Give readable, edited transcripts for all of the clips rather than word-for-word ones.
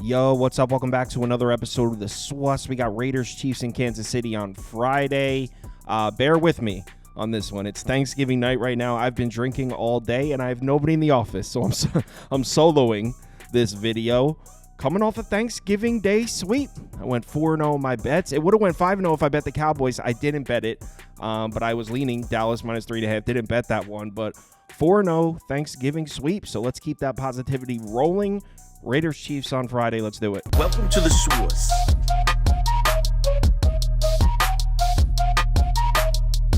Yo, what's up? Welcome back to another episode of the SWUS. We got Raiders Chiefs in Kansas City on Friday. Bear with me on this one. It's Thanksgiving night right now. I've been drinking all day and I have nobody in the office, so I'm soloing this video. Coming off a Thanksgiving Day sweep. I went 4-0 in my bets. It would have went 5-0 if I bet the Cowboys. I didn't bet it, but I was leaning Dallas minus 3.5. Didn't bet that one, but 4-0 Thanksgiving sweep. So let's keep that positivity rolling. Raiders Chiefs on Friday. Let's do it. Welcome to the SWUS.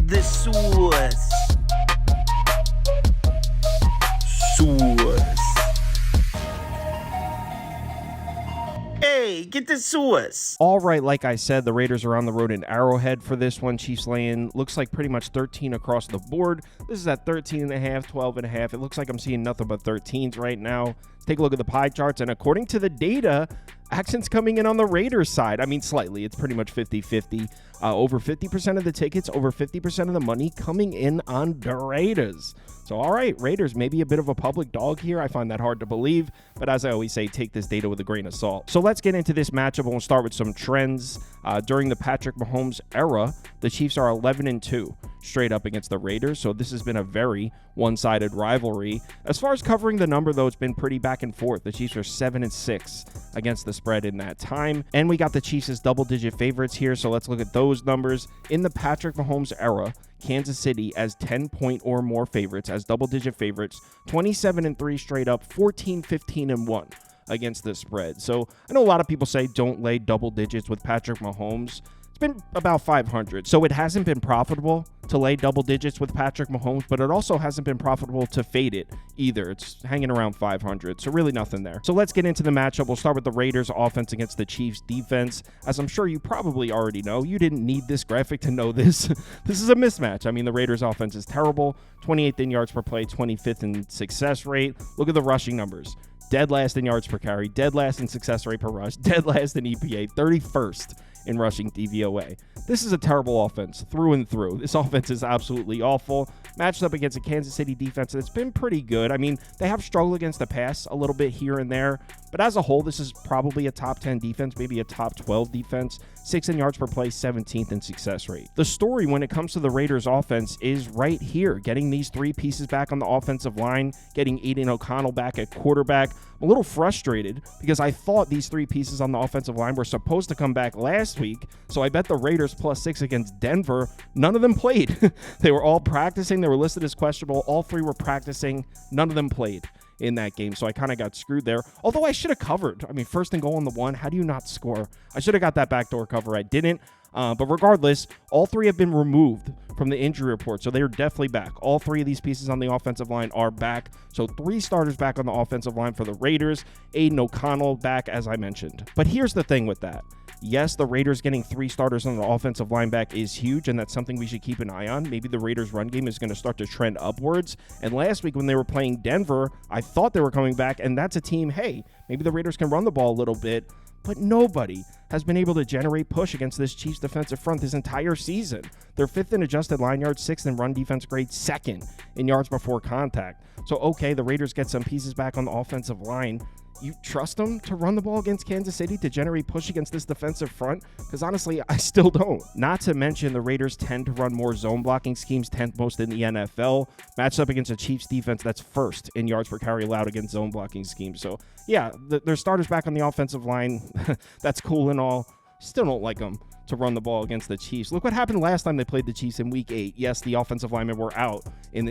The SWUS. SWUS. Hey, get the SWUS. All right, like I said, the Raiders are on the road in Arrowhead for this one. Chiefs laying looks like pretty much 13 across the board. This is at 13.5, 12.5. It looks like I'm seeing nothing but 13s right now. Take a look at the pie charts, and according to the data, action's coming in on the Raiders side. I mean, slightly. It's pretty much 50-50. Over 50% of the tickets, over 50% of the money coming in on the Raiders. So, all right, Raiders, maybe a bit of a public dog here. I find that hard to believe, but as I always say, take this data with a grain of salt. So let's get into this matchup, and we'll start with some trends. During the Patrick Mahomes era, the Chiefs are 11-2 straight up against the Raiders, so this has been a very one-sided rivalry. As far as covering the number, though, it's been pretty back and forth. The Chiefs are 7-6 against the spread in that time, and we got the Chiefs as double-digit favorites here, so let's look at those numbers. In the Patrick Mahomes era, Kansas City as 10-point or more favorites, as double-digit favorites, 27-3 straight up, 14-15-1 against the spread. So I know a lot of people say don't lay double digits with Patrick Mahomes. It's been about 500, so it hasn't been profitable to lay double digits with Patrick Mahomes, but it also hasn't been profitable to fade it either. It's hanging around 500, so really nothing there. So let's get into the matchup. We'll start with the Raiders offense against the Chiefs defense. As I'm sure you probably already know, you didn't need this graphic to know this. This is a mismatch. I mean, the Raiders offense is terrible. 28th in yards per play, 25th in success rate. Look at the rushing numbers. Dead last in yards per carry, dead last in success rate per rush, dead last in EPA, 31st in rushing DVOA. This is a terrible offense through and through. This offense is absolutely awful. Matched up against a Kansas City defense that's been pretty good. I mean, they have struggled against the pass a little bit here and there, but as a whole, this is probably a top 10 defense, maybe a top 12 defense. 6th in yards per play, 17th in success rate. The story when it comes to the Raiders offense is right here, getting these three pieces back on the offensive line, getting Aiden O'Connell back at quarterback. I'm a little frustrated because I thought these three pieces on the offensive line were supposed to come back last week, so I bet the Raiders +6 against Denver. None of them played. They were all practicing. They were listed as questionable. All three were practicing. None of them played in that game, so I kind of got screwed there. Although I should have covered. I mean, first and goal on the one. How do you not score? I should have got that backdoor cover. I didn't. But regardless, all three have been removed from the injury report, so they're definitely back. All three of these pieces on the offensive line are back. So 3 starters back on the offensive line for the Raiders. Aiden O'Connell back, as I mentioned. But here's the thing with that. Yes, the Raiders getting 3 starters on the offensive line back is huge, and that's something we should keep an eye on. Maybe the Raiders' run game is going to start to trend upwards. And last week when they were playing Denver, I thought they were coming back, and that's a team, hey, maybe the Raiders can run the ball a little bit. But nobody has been able to generate push against this Chiefs defensive front this entire season. They're 5th in adjusted line yards, 6th in run defense grade, 2nd in yards before contact. So, okay, the Raiders get some pieces back on the offensive line. You trust them to run the ball against Kansas City to generate push against this defensive front? Because honestly, I still don't. Not to mention the Raiders tend to run more zone blocking schemes, 10th most in the NFL. Matched up against a Chiefs defense that's 1st in yards per carry allowed against zone blocking schemes. So yeah, their starters back on the offensive line. That's cool and all. Still don't like them to run the ball against the Chiefs. Look what happened last time they played the Chiefs in Week 8. Yes, the offensive linemen were out.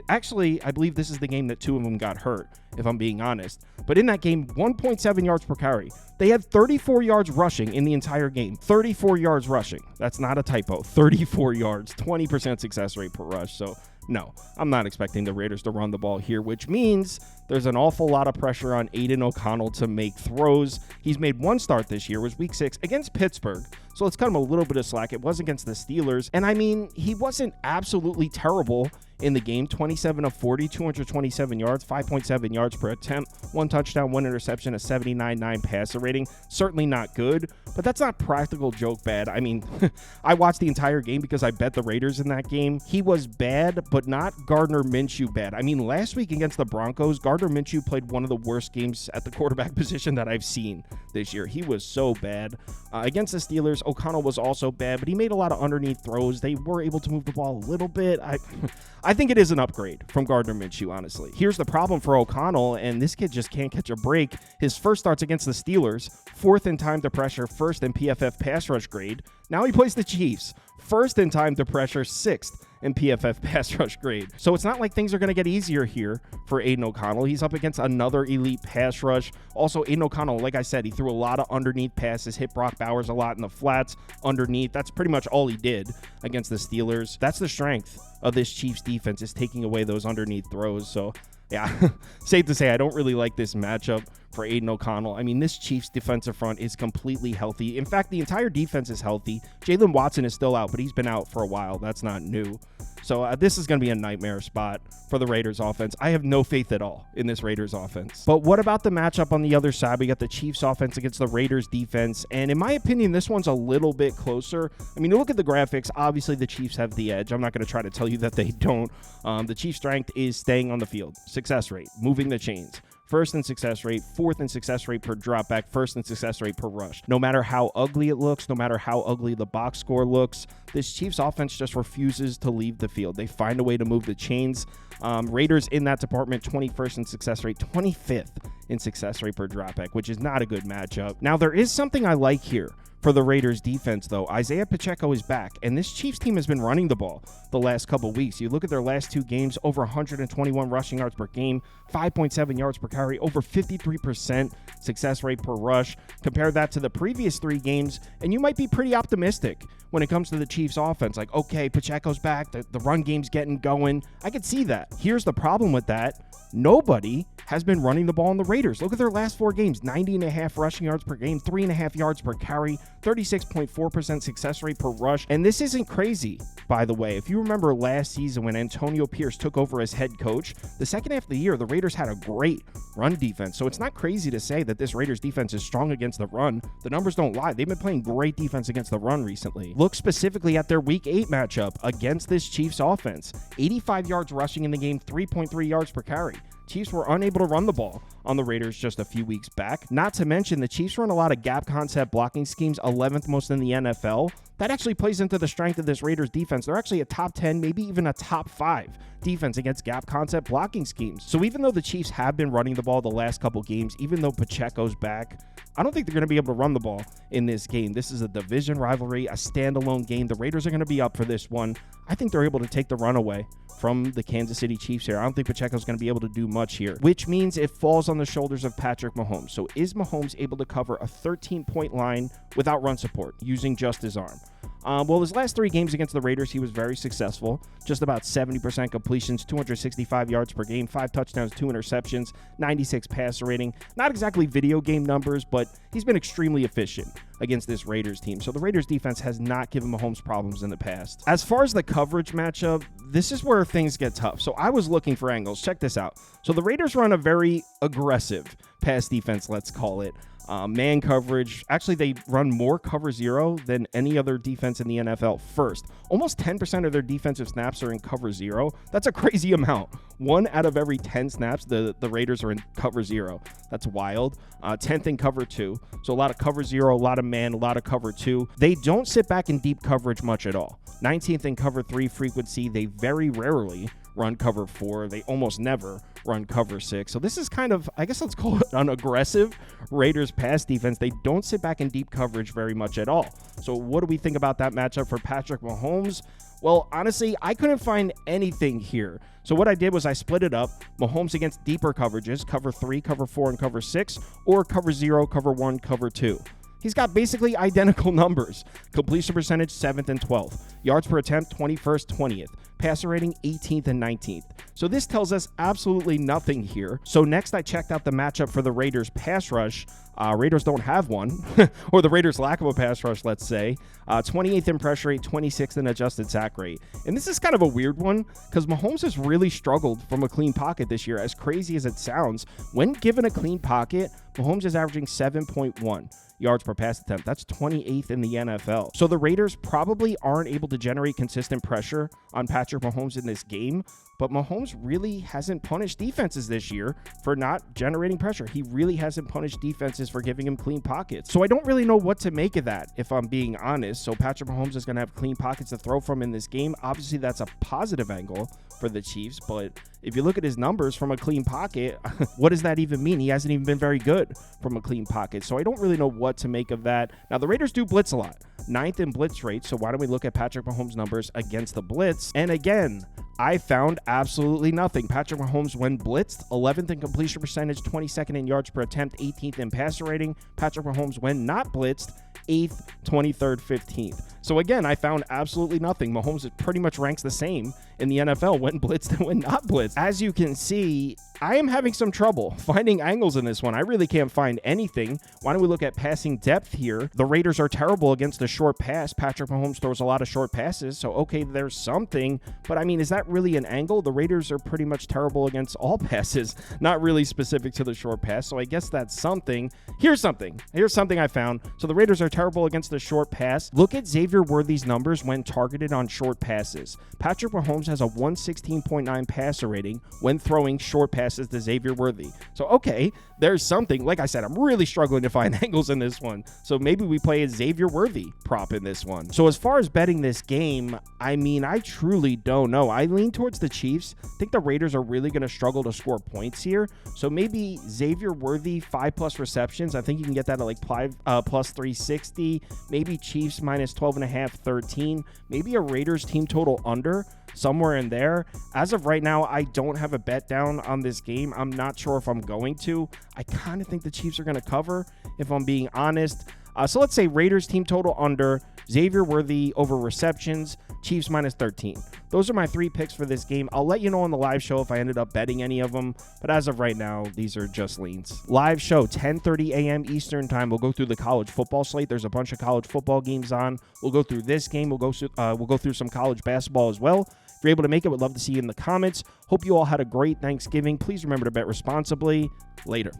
Actually, I believe this is the game that 2 of them got hurt, if I'm being honest. But in that game, 1.7 yards per carry. They had 34 yards rushing in the entire game. 34 yards rushing. That's not a typo. 34 yards, 20% success rate per rush. So no, I'm not expecting the Raiders to run the ball here, which means there's an awful lot of pressure on Aiden O'Connell to make throws. He's made 1 start this year, was Week 6 against Pittsburgh. So let's cut him a little bit of slack. It was against the Steelers. And I mean, he wasn't absolutely terrible in the game. 27 of 40, 227 yards, 5.7 yards per attempt, 1 touchdown, 1 interception, a 79.9 passer rating. Certainly not good, but that's not practical joke bad. I mean, I watched the entire game because I bet the Raiders in that game. He was bad, but not Gardner Minshew bad. I mean, last week against the Broncos, Gardner Minshew played one of the worst games at the quarterback position that I've seen this year. He was so bad. Against the Steelers, O'Connell was also bad, but he made a lot of underneath throws. They were able to move the ball a little bit. I think it is an upgrade from Gardner Minshew, honestly. Here's the problem for O'Connell, and this kid just can't catch a break. His first starts against the Steelers, 4th in time to pressure, 1st in PFF pass rush grade. Now he plays the Chiefs, 1st in time to pressure, 6th in PFF pass rush grade. So it's not like things are going to get easier here for Aiden O'Connell. He's up against another elite pass rush. Also, Aiden O'Connell, like I said, he threw a lot of underneath passes, hit Brock Bowers a lot in the flats underneath. That's pretty much all he did against the Steelers. That's the strength of this Chiefs defense, is taking away those underneath throws. So yeah, safe to say I don't really like this matchup for Aiden O'Connell. I mean, this Chiefs defensive front is completely healthy. In fact, the entire defense is healthy. Jalen Watson is still out, but he's been out for a while. That's not new. So this is going to be a nightmare spot for the Raiders offense. I have no faith at all in this Raiders offense. But what about the matchup on the other side? We got the Chiefs offense against the Raiders defense. And in my opinion, this one's a little bit closer. I mean, look at the graphics. Obviously, the Chiefs have the edge. I'm not going to try to tell you that they don't. The Chiefs' strength is staying on the field, success rate, moving the chains. 1st in success rate, 4th in success rate per dropback, 1st in success rate per rush. No matter how ugly it looks, no matter how ugly the box score looks, this Chiefs offense just refuses to leave the field. They find a way to move the chains. Raiders in that department, 21st in success rate, 25th in success rate per dropback, which is not a good matchup. Now, there is something I like here for the Raiders defense, though. Isaiah Pacheco is back, and this Chiefs team has been running the ball the last couple weeks. You look at their last 2 games, over 121 rushing yards per game, 5.7 yards per carry, over 53% success rate per rush. Compare that to the previous 3 games, and you might be pretty optimistic when it comes to the Chiefs offense. Like, okay, Pacheco's back, the run game's getting going. I could see that. Here's the problem with that. Nobody has been running the ball on the Raiders. Look at their last 4 games, 90.5 rushing yards per game, 3.5 yards per carry, 36.4% success rate per rush. And this isn't crazy, by the way. If you remember last season when Antonio Pierce took over as head coach, the second half of the year, the Raiders had a great run defense. So it's not crazy to say that this Raiders defense is strong against the run. The numbers don't lie. They've been playing great defense against the run recently. Look specifically at their Week 8 matchup against this Chiefs offense. 85 yards rushing in the game, 3.3 yards per carry. Chiefs were unable to run the ball on the Raiders just a few weeks back. Not to mention, the Chiefs run a lot of gap concept blocking schemes, 11th most in the NFL. That actually plays into the strength of this Raiders defense. They're actually a top 10, maybe even a top 5 defense against gap concept blocking schemes. So even though the Chiefs have been running the ball the last couple games, even though Pacheco's back, I don't think they're going to be able to run the ball in this game. This is a division rivalry, a standalone game. The Raiders are going to be up for this one. I think they're able to take the run away from the Kansas City Chiefs here. I don't think Pacheco's going to be able to do much here, which means it falls on the shoulders of Patrick Mahomes. So is Mahomes able to cover a 13-point line without run support using just his arm? Well, his last 3 games against the Raiders, he was very successful. Just about 70% completions, 265 yards per game, 5 touchdowns, 2 interceptions, 96 passer rating. Not exactly video game numbers, but he's been extremely efficient against this Raiders team. So the Raiders defense has not given Mahomes problems in the past. As far as the coverage matchup, this is where things get tough. So I was looking for angles. Check this out. So the Raiders run a very aggressive pass defense, let's call it. Man coverage. Actually, they run more cover 0 than any other defense in the NFL first. Almost 10% of their defensive snaps are in cover 0. That's a crazy amount. 1 out of every 10 snaps, the Raiders are in cover 0. That's wild. 10th in cover 2. So a lot of cover 0, a lot of man, a lot of cover 2. They don't sit back in deep coverage much at all. 19th in cover 3 frequency. They very rarely run cover 4. They almost never run cover 6. So this is kind of, I guess let's call it an aggressive Raiders pass defense. They don't sit back in deep coverage very much at all. So what do we think about that matchup for Patrick Mahomes? Well, honestly, I couldn't find anything here. So what I did was I split it up. Mahomes against deeper coverages, cover 3, cover 4, and cover 6, or cover 0, cover 1, cover 2. He's got basically identical numbers. Completion percentage, 7th and 12th. Yards per attempt, 21st, 20th. Passer rating, 18th and 19th. So this tells us absolutely nothing here. So next I checked out the matchup for the Raiders pass rush Raiders don't have one, or the Raiders' lack of a pass rush, let's say. 28th in pressure rate, 26th in adjusted sack rate. And this is kind of a weird one because Mahomes has really struggled from a clean pocket this year, as crazy as it sounds. When given a clean pocket, Mahomes is averaging 7.1 yards per pass attempt. That's 28th in the NFL. So the Raiders probably aren't able to generate consistent pressure on Patrick Mahomes in this game, but Mahomes really hasn't punished defenses this year for not generating pressure. He really hasn't punished defenses for giving him clean pockets. So I don't really know what to make of that, if I'm being honest. So Patrick Mahomes is going to have clean pockets to throw from in this game. Obviously, that's a positive angle for the Chiefs, but if you look at his numbers from a clean pocket, what does that even mean? He hasn't even been very good from a clean pocket. So I don't really know what to make of that. Now, the Raiders do blitz a lot. 9th in blitz rate. So why don't we look at Patrick Mahomes' numbers against the blitz? And again, I found absolutely nothing. Patrick Mahomes, when blitzed, 11th in completion percentage, 22nd in yards per attempt, 18th in passer rating. Patrick Mahomes, when not blitzed, 8th, 23rd, 15th. So again, I found absolutely nothing. Mahomes pretty much ranks the same in the NFL when blitzed and when not blitzed. As you can see, I am having some trouble finding angles in this one. I really can't find anything. Why don't we look at passing depth here? The Raiders are terrible against the short pass. Patrick Mahomes throws a lot of short passes. So, okay, there's something. But, I mean, is that really an angle? The Raiders are pretty much terrible against all passes, not really specific to the short pass. So, I guess that's something. Here's something. Here's something I found. So, the Raiders are terrible against the short pass. Look at Xavier Worthy's numbers when targeted on short passes. Patrick Mahomes has a 116.9 passer rating when throwing short passes to Xavier Worthy. So, okay, there's something. Like I said, I'm really struggling to find angles in this one. So maybe we play a Xavier Worthy prop in this one. So as far as betting this game, I mean, I truly don't know. I lean towards the Chiefs. I think the Raiders are really going to struggle to score points here. So maybe Xavier Worthy, 5+ receptions. I think you can get that at like plus 360. Maybe Chiefs minus 12.5, 13. Maybe a Raiders team total under, somewhere in there. As of right now, I don't have a bet down on this game. I'm not sure if I'm going to. I kind of think the Chiefs are going to cover, if I'm being honest. So let's say Raiders team total under, Xavier Worthy over receptions, Chiefs minus 13. Those are my 3 picks for this game. I'll let you know on the live show if I ended up betting any of them, but as of right now, these are just leans. Live show, 10:30 a.m. Eastern time. We'll go through the college football slate. There's a bunch of college football games on. We'll go through this game. We'll go through some college basketball as well. If you're able to make it, we'd love to see you in the comments. Hope you all had a great Thanksgiving. Please remember to bet responsibly. Later.